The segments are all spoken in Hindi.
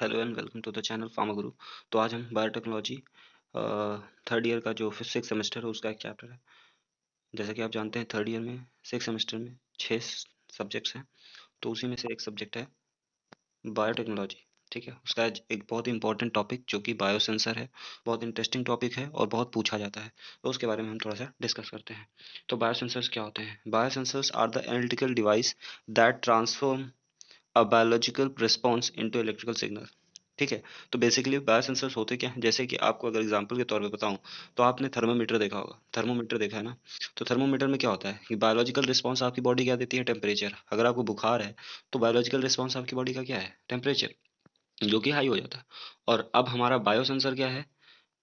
Hello and welcome to the channel pharma guru. तो आज हम बायोटेक्नोलॉजी थर्ड ईयर का जो सिक्स सेमेस्टर है उसका एक चैप्टर है। जैसा कि आप जानते हैं थर्ड ईयर में सिक्स सेमेस्टर में 6 सब्जेक्ट्स हैं, तो उसी में से एक सब्जेक्ट है बायोटेक्नोलॉजी। ठीक है, उसका आज एक बहुत इंपॉर्टेंट टॉपिक जो कि बायोसेंसर है, बहुत इंटरेस्टिंग टॉपिक है और बहुत पूछा जाता है, तो उसके बारे में हम थोड़ा सा डिस्कस करते हैं। तो बायोसेंसर्स क्या होते हैं? Biosensors are the analytical device that transform a biological response into electrical signal. ठीक है, तो बेसिकली बायोसेंसर्स होते क्या हैं? जैसे कि आपको अगर एग्जांपल के तौर पे बताऊं, तो आपने थर्मोमीटर देखा होगा, थर्मोमीटर देखा है ना? तो थर्मोमीटर में क्या होता है कि बायोलॉजिकल रिस्पॉन्स आपकी बॉडी क्या देती है? टेम्परेचर। अगर आपको बुखार है तो बायोलॉजिकल रिस्पॉन्स आपकी बॉडी का क्या है? टेम्परेचर, जो कि हाई हो जाता है। और अब हमारा बायोसेंसर क्या है?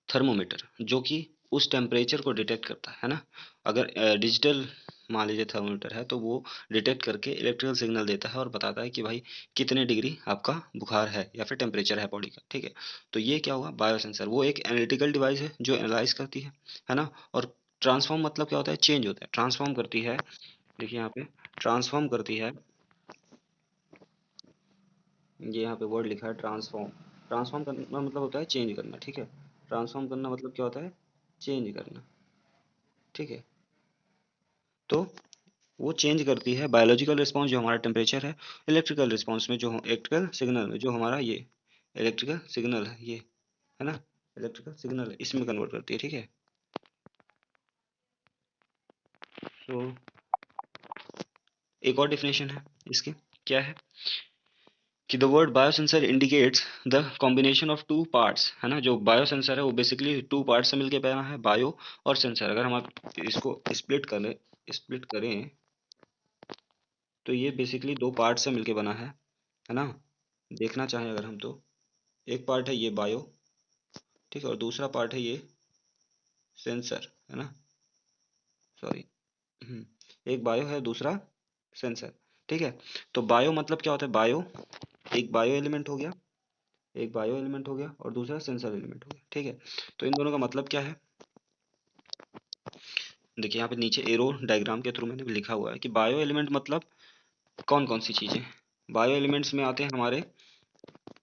थर्मोमीटर, जो कि उस टेम्परेचर को डिटेक्ट करता है ना। अगर डिजिटल मान लीजिए थर्मोमीटर है तो वो डिटेक्ट करके इलेक्ट्रिकल सिग्नल देता है और बताता है कि भाई कितने डिग्री आपका बुखार है या फिर टेम्परेचर है बॉडी का। ठीक है, तो ये क्या हुआ? बायोसेंसर वो एक एनालिटिकल डिवाइस है जो एनालाइज करती है ना। और ट्रांसफॉर्म मतलब क्या होता है? चेंज होता है, ट्रांसफॉर्म करती है। देखिए यहाँ पे ट्रांसफॉर्म करती है, ये यहाँ पे वर्ड लिखा है ट्रांसफॉर्म। ट्रांसफॉर्म करना मतलब होता है चेंज करना। ठीक है, ट्रांसफॉर्म करना मतलब क्या होता है? चेंज करना। ठीक है, तो वो चेंज करती है बायोलॉजिकल रिस्पांस जो हमारा टेम्परेचर है, इलेक्ट्रिकल रिस्पांस में जो इलेक्ट्रिकल सिग्नल में जो हमारा ये इलेक्ट्रिकल सिग्नल है, ये है ना, इलेक्ट्रिकल सिग्नल है, इसमें कन्वर्ट करती है। ठीक है, तो एक और डेफिनेशन है इसकी, क्या है कि the word biosensor indicates the combination of two parts. है ना, जो बायोसेंसर है वो बेसिकली टू पार्ट से मिलके बना है, बायो और सेंसर। अगर हम इसको स्प्लिट करें तो ये बेसिकली दो पार्ट से मिलके बना है ना। देखना चाहें अगर हम तो एक पार्ट है ये बायो, ठीक है, और दूसरा पार्ट है ये सेंसर, है ना। सॉरी, एक बायो है, दूसरा सेंसर। ठीक है, तो बायो मतलब क्या होता है? बायो एक बायो एलिमेंट हो गया, एक बायो एलिमेंट हो गया और दूसरा सेंसर एलिमेंट हो गया। ठीक है, तो इन दोनों का मतलब क्या है? देखिए यहाँ पे नीचे एरो डायग्राम के थ्रू मैंने भी लिखा हुआ है कि बायो एलिमेंट मतलब कौन कौन सी चीजें। बायो एलिमेंट्स में आते हैं हमारे,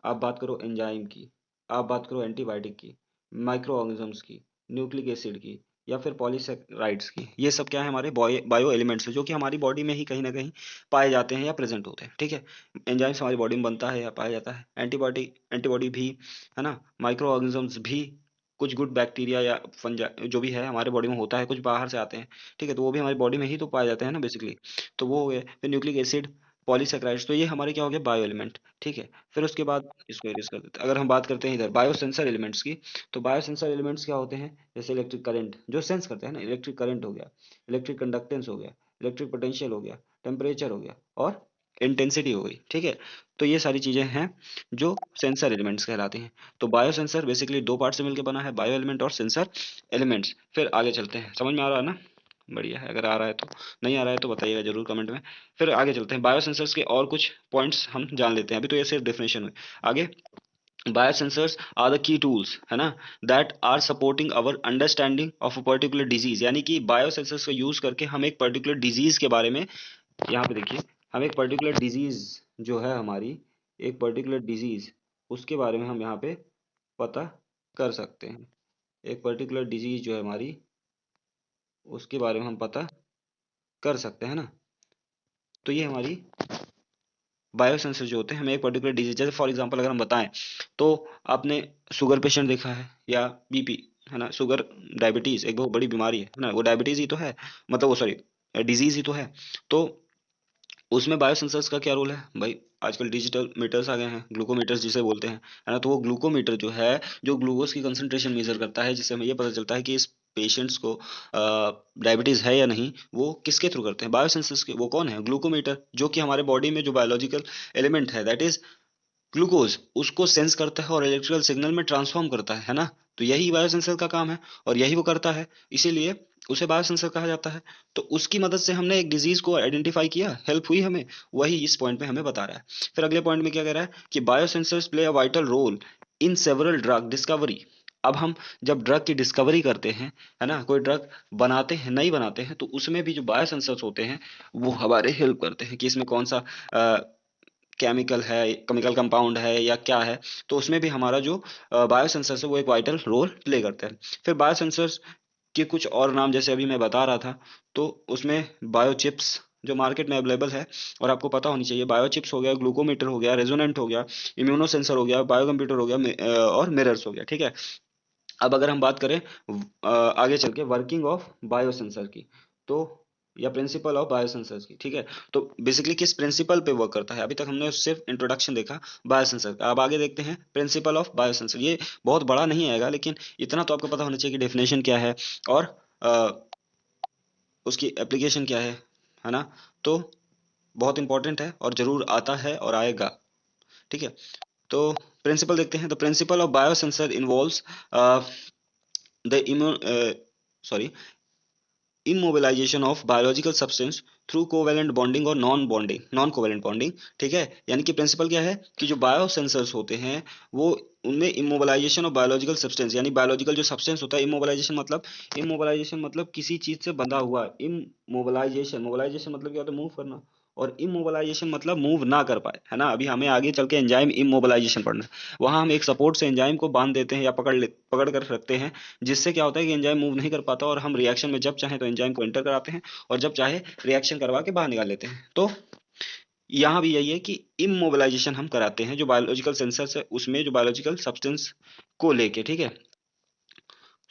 आप बात करो एंजाइम की, आप बात करो एंटीबायोटिक की, माइक्रो ऑर्गेनिजम्स की, न्यूक्लिक एसिड की, या फिर पॉलीसेकेराइड्स की। ये सब क्या है? हमारे बायो एलिमेंट्स है जो कि हमारी बॉडी में ही कहीं ना कहीं पाए जाते हैं या प्रेजेंट होते हैं। ठीक है, एंजाइम्स हमारी बॉडी में बनता है या पाया जाता है, एंटीबॉडी एंटीबॉडी भी, है ना, माइक्रो ऑर्गेनिजम्स भी, कुछ गुड बैक्टीरिया या फंजा जो भी है हमारे बॉडी में होता है, कुछ बाहर से आते हैं। ठीक है, तो वो भी हमारी बॉडी में ही तो पाए जाते हैं ना बेसिकली। तो वो हो गए, फिर न्यूक्लिक एसिड, पॉलीसेकेराइड्स, तो ये हमारे क्या हो गया? Bio element. ठीक है, फिर उसके बाद इसको एरेज कर देते हैं। अगर हम बात करते हैं इधर बायोसेंसर एलिमेंट्स की, तो बायोसेंसर एलिमेंट्स क्या होते हैं? जैसे इलेक्ट्रिक करंट जो सेंस करते हैं ना, इलेक्ट्रिक करंट हो गया, इलेक्ट्रिक कंडक्टेंस हो गया, इलेक्ट्रिक पोटेंशियल हो गया, टेम्परेचर हो गया और इंटेंसिटी हो गई। ठीक है, तो ये सारी चीजें हैं जो सेंसर एलिमेंट्स कहलाती हैं। तो बायोसेंसर बेसिकली दो पार्ट से मिलकर बना है, बायो एलिमेंट और सेंसर एलिमेंट्स। फिर आगे चलते हैं, समझ में आ रहा है ना? बढ़िया है, अगर आ रहा है तो, नहीं आ रहा है तो बताइएगा जरूर कमेंट में। फिर आगे चलते हैं, बायोसेंसर्स के और कुछ पॉइंट्स हम जान लेते हैं। अभी तो ये सिर्फ डेफिनेशन हुई। आगे, biosensors are the key tools, है ना, that are supporting our understanding of a particular disease. यानी कि बायोसेंसर्स का यूज करके हम एक पर्टिकुलर डिजीज के बारे में, यहाँ पे देखिए, हम एक पर्टिकुलर डिजीज जो है हमारी, एक पर्टिकुलर डिजीज, उसके बारे में हम यहाँ पे पता कर सकते हैं। एक पर्टिकुलर डिजीज जो है हमारी, उसके बारे में हम पता कर सकते हैं ना। तो ये हमारी बायोसेंसर जो होते हैं, हमें एक पर्टिकुलर डिजीज, जैसे फॉर एग्जांपल अगर हम बताएं तो आपने शुगर पेशेंट देखा है या बीपी, है ना, शुगर डायबिटीज एक बहुत बड़ी बीमारी है ना, वो डायबिटीज ही तो है, मतलब वो सॉरी डिजीज ही तो है। तो उसमें बायोसेंसर्स का क्या रोल है भाई? आजकल डिजिटल मीटर्स आ गए हैं, ग्लूकोमीटर्स जिसे बोलते हैं, है ना। तो वो ग्लूकोमीटर जो है, जो ग्लूकोज की कंसंट्रेशन मेजर करता है, जिससे हमें ये पता चलता है कि इस पेशेंट्स को डायबिटीज है या नहीं, वो किसके थ्रू करते हैं? बायोसेंसर्स के। वो कौन है? ग्लूकोमीटर, जो कि हमारे बॉडी में जो बायोलॉजिकल एलिमेंट है, दैट इज ग्लूकोज, उसको सेंस करता है और इलेक्ट्रिकल सिग्नल में ट्रांसफॉर्म करता है ना। तो यही बायोसेंसर का काम है और यही वो करता है, इसीलिए उसे बायोसेंसर कहा जाता है। तो उसकी मदद से हमने एक डिजीज को आइडेंटिफाई किया, हेल्प हुई हमें, वही इस पॉइंट में हमें बता रहा है। फिर अगले पॉइंट में क्या कह रहा है कि biosensors play a vital role in several drug discovery. अब हम जब ड्रग की डिस्कवरी करते हैं, है ना, कोई ड्रग बनाते हैं, नहीं बनाते हैं, तो उसमें भी जो बायोसेंसर्स होते हैं वो हमारे हेल्प करते हैं कि इसमें कौन सा केमिकल है, केमिकल कंपाउंड है या क्या है, तो उसमें भी हमारा जो बायो सेंसर्स है वो एक वाइटल रोल प्ले करते हैं। फिर बायो सेंसर्स के कुछ और नाम जैसे अभी मैं बता रहा था, तो उसमें बायो चिप्स जो मार्केट में अवेलेबल है और आपको पता होनी चाहिए, बायो चिप्स हो गया, ग्लूकोमीटर हो गया, रेजोनेंट हो गया, इम्यूनो सेंसर हो गया, बायो कंप्यूटर हो गया, और मिरर्स हो गया। ठीक है, अब अगर हम बात करें आगे चल के वर्किंग ऑफ बायो सेंसर की, तो या प्रिंसिपल ऑफ बायो सेंसर्स की। ठीक है, तो बेसिकली किस प्रिंसिपल पे वर्क करता है, अभी तक हमने सिर्फ इंट्रोडक्शन देखा बायो सेंसर का, अब आगे देखते हैं प्रिंसिपल ऑफ बायो सेंसर। ये बहुत बड़ा नहीं आएगा, लेकिन इतना तो आपको पता होना चाहिए कि डेफिनेशन क्या है और उसकी एप्लीकेशन क्या है ना। तो बहुत इंपॉर्टेंट है और जरूर आता है और आएगा। ठीक है, तो प्रिंसिपल देखते हैं। The principle of bio sensor involves the sorry immobilization of biological substance through covalent bonding और नॉन कोवेलेंट बॉन्डिंग। ठीक है, यानी कि प्रिंसिपल क्या है कि जो बायो सेंसर्स होते हैं वो उनमें इमोबिलाइजेशन ऑफ बायोलॉजिकल सब्सटेंस, यानी बायोलॉजिकल जो सब्सटेंस होता है, इमोबिलाइजेशन मतलब किसी चीज से बंधा हुआ। मोबिलाइजेशन मतलब क्या होता है, मूव करना, और इमोबिलाइजेशन मतलब मूव ना कर पाए, है ना। अभी हमें आगे चल के एंजाइम इमोबिलाइजेशन पढ़ना है, वहां हम एक सपोर्ट से एंजाइम को बांध देते हैं या पकड़ कर रखते हैं, जिससे क्या होता है कि एंजाइम मूव नहीं कर पाता और हम रिएक्शन में जब चाहे तो एंजाइम को एंटर कराते हैं और जब चाहे रिएक्शन करवा के बाहर निकाल लेते हैं। तो यहाँ भी यही है कि इमोबिलाइजेशन हम कराते हैं जो बायोलॉजिकल सेंसर्स है उसमें, जो बायोलॉजिकल सब्सटेंस को लेके। ठीक है,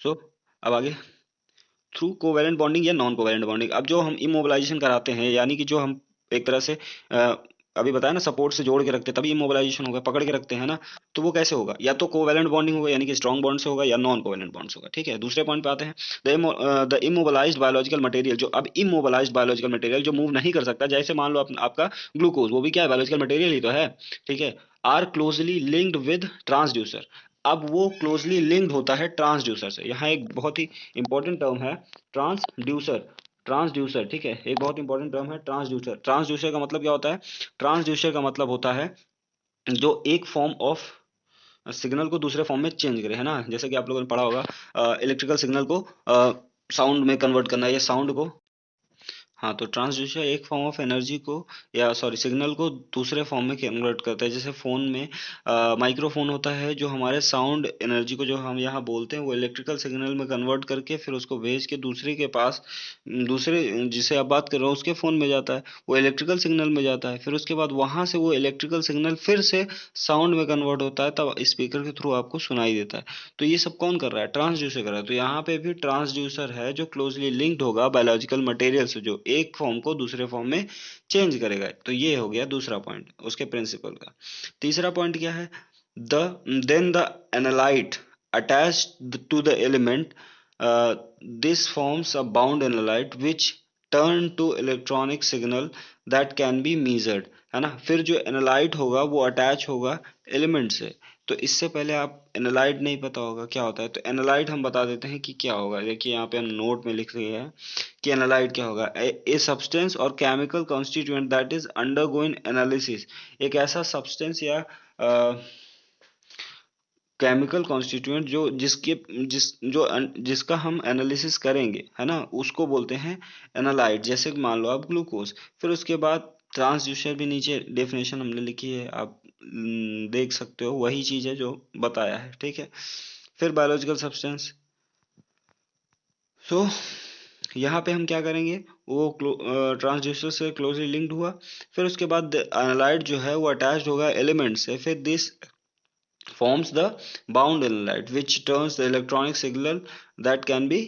सो अब आगे थ्रू कोवेलेंट बॉन्डिंग या नॉन कोवेलेंट बॉन्डिंग। अब जो हम इमोबिलाइजेशन कराते हैं, यानी कि जो हम एक तरह से अभी बताया ना, सपोर्ट से जोड़ के रखते हैं तभी इमोबिलाइजेशन होगा, पकड़ के रखते हैं ना, तो वो कैसे होगा, या तो कोवेलेंट बॉन्डिंग होगा यानी कि स्ट्रॉन्ग बॉन्ड से होगा, या नॉन कोवेलेंट बॉन्ड से होगा। ठीक है, दूसरे पॉइंट पे आते हैं। द इमोबिलाइज्ड बायोलॉजिकल मटेरियल, जो अब इमोबिलाइज्ड बायोलॉजिकल मटेरियल जो मूव नहीं कर सकता, जैसे मान लो आपका ग्लूकोज, वो भी क्या है, बायोलॉजिकल मटेरियल ही तो है। ठीक है, are closely linked with transducer. अब वो क्लोजली लिंक्ड होता है ट्रांसड्यूसर से। यहाँ एक बहुत ही इंपॉर्टेंट टर्म है ट्रांसड्यूसर। ट्रांसड्यूसर, ठीक है, एक बहुत इंपॉर्टेंट टर्म है ट्रांसड्यूसर। ट्रांसड्यूसर का मतलब क्या होता है, ट्रांसड्यूसर का मतलब होता है जो एक फॉर्म ऑफ सिग्नल को दूसरे फॉर्म में चेंज करे, है ना। जैसे कि आप लोगों ने पढ़ा होगा इलेक्ट्रिकल सिग्नल को साउंड में कन्वर्ट करना, या साउंड को, हाँ, तो ट्रांसड्यूसर एक फॉर्म ऑफ एनर्जी को, या सॉरी सिग्नल को दूसरे फॉर्म में कन्वर्ट करता है। जैसे फोन में माइक्रोफोन होता है जो हमारे साउंड एनर्जी को जो हम यहाँ बोलते हैं वो इलेक्ट्रिकल सिग्नल में कन्वर्ट करके फिर उसको भेज के दूसरे के पास, दूसरे जिसे आप बात कर रहे हो उसके फोन में जाता है, वो इलेक्ट्रिकल सिग्नल में जाता है, फिर उसके बाद वहां से वो इलेक्ट्रिकल सिग्नल फिर से साउंड में कन्वर्ट होता है, तब स्पीकर के थ्रू आपको सुनाई देता है। तो ये सब कौन कर रहा है, ट्रांसड्यूसर कर रहा है। तो यहाँ पे भी ट्रांसड्यूसर है जो क्लोजली लिंक्ड होगा बायोलॉजिकल मटेरियल से, जो एक फॉर्म को दूसरे फॉर्म में चेंज करेगा। तो ये हो गया दूसरा पॉइंट उसके प्रिंसिपल का। तीसरा पॉइंट क्या है, the then the analyte attached to the element, this forms a bound analyte which turn to electronic signal that can be measured, है ना। फिर जो एनालाइट होगा वो अटैच होगा एलिमेंट से। तो इससे पहले आप एनालाइट नहीं पता होगा क्या होता है, तो एनालाइट हम बता देते हैं कि क्या होगा। देखिए यहाँ पे हम नोट में लिख रहे हैं कि एनालाइट क्या होगा, ए सब्सटेंस और chemical constituent that is undergoing analysis. एक ऐसा सब्सटेंस या केमिकल कॉन्स्टिट्यूएंट जो जिसका हम एनालिसिस करेंगे, है ना, उसको बोलते हैं एनालाइट। जैसे कि मान लो आप ग्लूकोज। फिर उसके बाद ट्रांसड्यूसर भी नीचे डेफिनेशन हमने लिखी है, आप देख सकते हो, वही चीज है जो बताया है। ठीक है, फिर बायोलॉजिकल सब्सटेंस। सो यहाँ पे हम क्या करेंगे, वो ट्रांसड्यूसर से क्लोजली लिंक्ड हुआ, फिर उसके बाद एनालाइट जो है वो अटैच्ड होगा एलिमेंट से, फिर this forms the bound analyte which turns the electronic signal that can be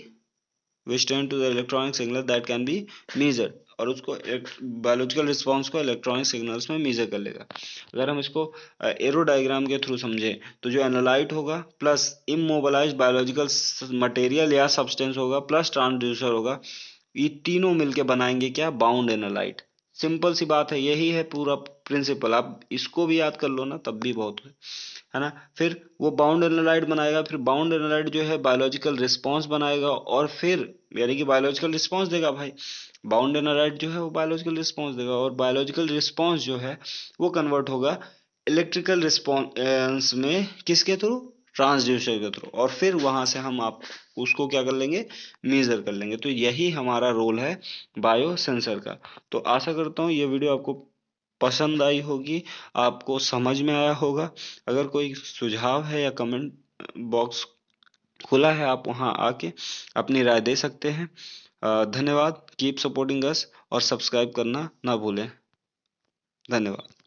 which turn to the electronic signal that can be measured, और उसको बायोलॉजिकल रिस्पॉन्स को इलेक्ट्रॉनिक सिग्नल्स में मेजर कर लेगा। अगर हम इसको एरो डायग्राम के थ्रू समझे, तो जो एनालाइट होगा प्लस इमोबिलाइज्ड बायोलॉजिकल मटेरियल या सब्सटेंस होगा प्लस ट्रांसड्यूसर होगा, ये तीनों मिलके बनाएंगे क्या, बाउंड एनालाइट। सिंपल सी बात है, यही है पूरा प्रिंसिपल। आप इसको भी याद कर लो ना तब भी बहुत है ना। फिर वो बाउंड एनालाइट बनाएगा, फिर बाउंड एनालाइट जो है बायोलॉजिकल रिस्पांस बनाएगा, और फिर यानी कि बायोलॉजिकल रिस्पांस देगा भाई। बाउंड एनालाइट जो है वो बायोलॉजिकल रिस्पांस देगा, और बायोलॉजिकल रिस्पांस जो है वो कन्वर्ट होगा इलेक्ट्रिकल रिस्पांस में, किसके थ्रू, ट्रांसड्यूसर के थ्रू, और फिर वहां से हम आप उसको क्या कर लेंगे, मेजर कर लेंगे। तो यही हमारा रोल है बायो सेंसर का। तो आशा करता हूँ ये वीडियो आपको पसंद आई होगी, आपको समझ में आया होगा। अगर कोई सुझाव है या कमेंट बॉक्स खुला है, आप वहां आके अपनी राय दे सकते हैं। धन्यवाद। कीप सपोर्टिंग अस और सब्सक्राइब करना ना भूलें। धन्यवाद।